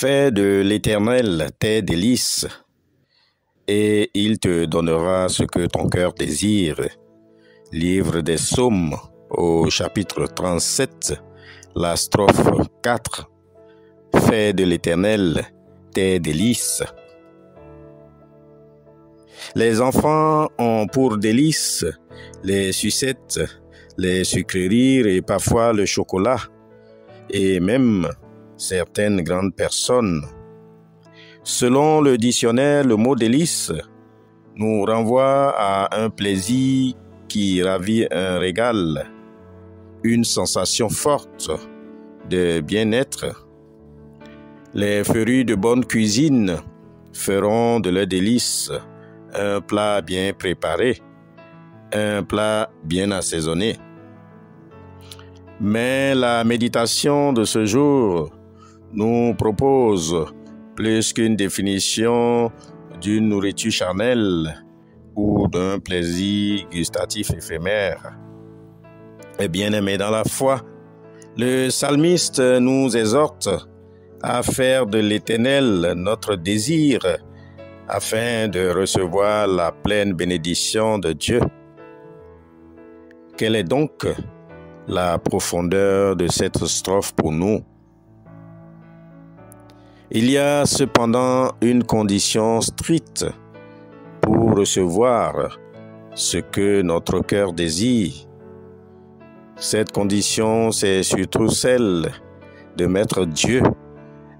Fais de l'Éternel tes délices, et il te donnera ce que ton cœur désire. Livre des Psaumes, au chapitre 37, la strophe 4. Fais de l'Éternel tes délices. Les enfants ont pour délices les sucettes, les sucreries et parfois le chocolat, et même certaines grandes personnes. Selon le dictionnaire, le mot délice nous renvoie à un plaisir qui ravit un régal, une sensation forte de bien-être. Les férus de bonne cuisine feront de leur délice un plat bien préparé, un plat bien assaisonné. Mais la méditation de ce jour nous propose plus qu'une définition d'une nourriture charnelle ou d'un plaisir gustatif éphémère. Et bien-aimés dans la foi, le psalmiste nous exhorte à faire de l'Éternel notre désir afin de recevoir la pleine bénédiction de Dieu. Quelle est donc la profondeur de cette strophe pour nous? Il y a cependant une condition stricte pour recevoir ce que notre cœur désire. Cette condition, c'est surtout celle de mettre Dieu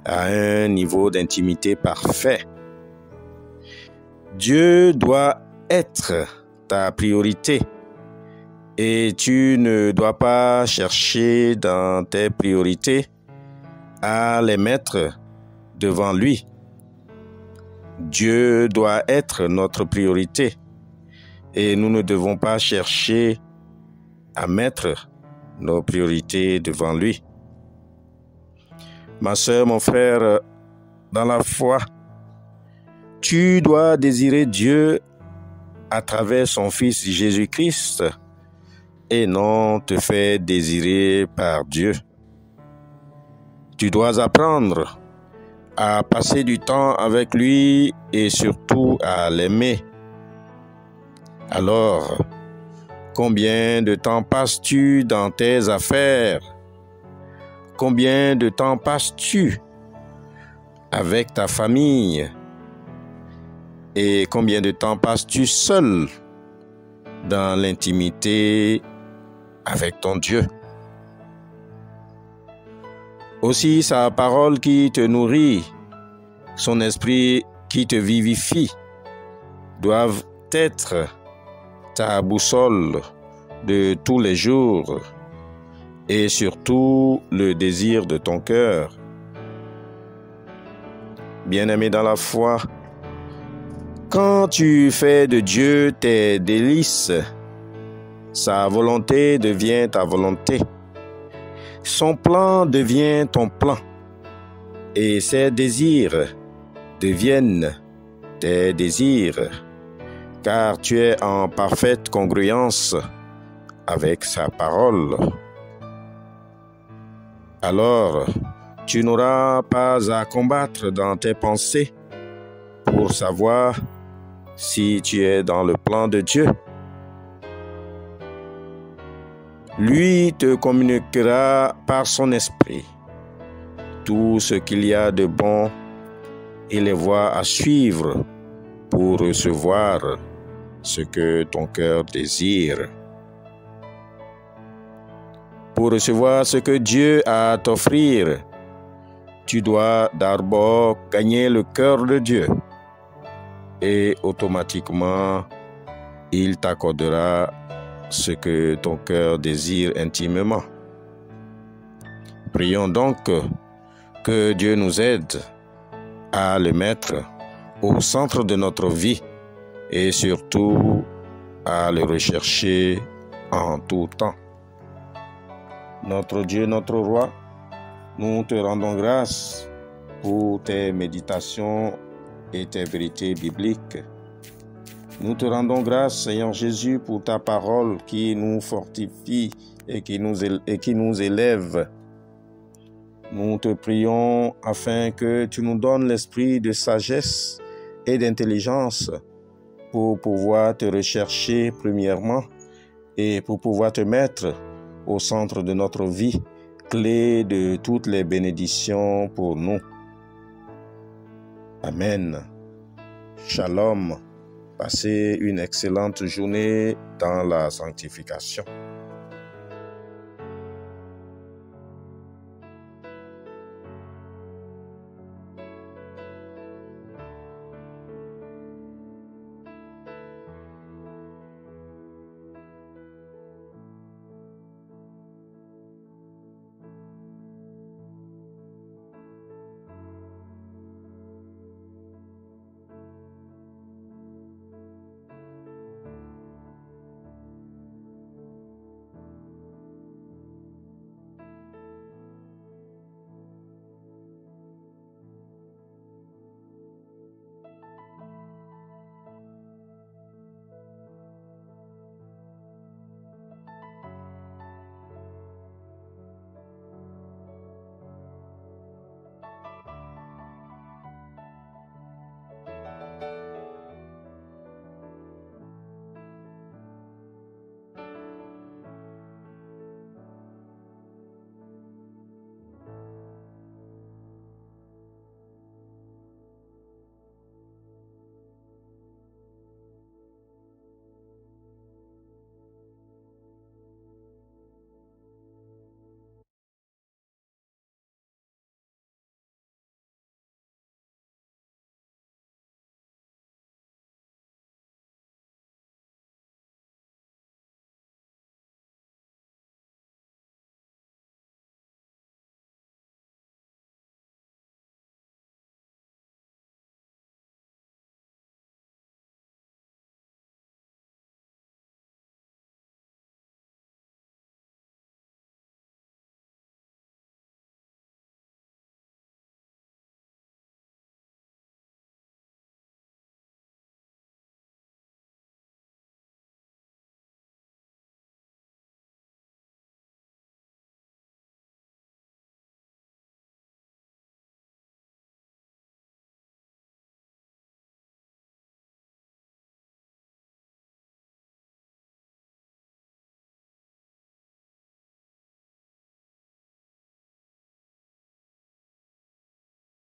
à un niveau d'intimité parfait. Dieu doit être ta priorité et tu ne dois pas chercher dans tes priorités à les mettre devant lui. Dieu doit être notre priorité et nous ne devons pas chercher à mettre nos priorités devant lui. Ma sœur, mon frère, dans la foi, tu dois désirer Dieu à travers son Fils Jésus-Christ et non te faire désirer par Dieu. Tu dois apprendre à passer du temps avec lui et surtout à l'aimer. Alors, combien de temps passes-tu dans tes affaires? Combien de temps passes-tu avec ta famille? Et combien de temps passes-tu seul dans l'intimité avec ton Dieu? Aussi, sa parole qui te nourrit, son esprit qui te vivifie, doivent être ta boussole de tous les jours et surtout le désir de ton cœur. Bien-aimé dans la foi, quand tu fais de Dieu tes délices, sa volonté devient ta volonté. Son plan devient ton plan et ses désirs deviennent tes désirs, car tu es en parfaite congruence avec sa parole. Alors, tu n'auras pas à combattre dans tes pensées pour savoir si tu es dans le plan de Dieu. Lui te communiquera par son esprit tout ce qu'il y a de bon et les voies à suivre pour recevoir ce que ton cœur désire. Pour recevoir ce que Dieu a à t'offrir, tu dois d'abord gagner le cœur de Dieu et automatiquement, il t'accordera ce que ton cœur désire intimement. Prions donc que Dieu nous aide à le mettre au centre de notre vie et surtout à le rechercher en tout temps. Notre Dieu, notre Roi, nous te rendons grâce pour tes méditations et tes vérités bibliques. Nous te rendons grâce, Seigneur Jésus, pour ta parole qui nous fortifie et qui nous élève. Nous te prions afin que tu nous donnes l'esprit de sagesse et d'intelligence pour pouvoir te rechercher premièrement et pour pouvoir te mettre au centre de notre vie, clé de toutes les bénédictions pour nous. Amen. Shalom. Passez une excellente journée dans la sanctification.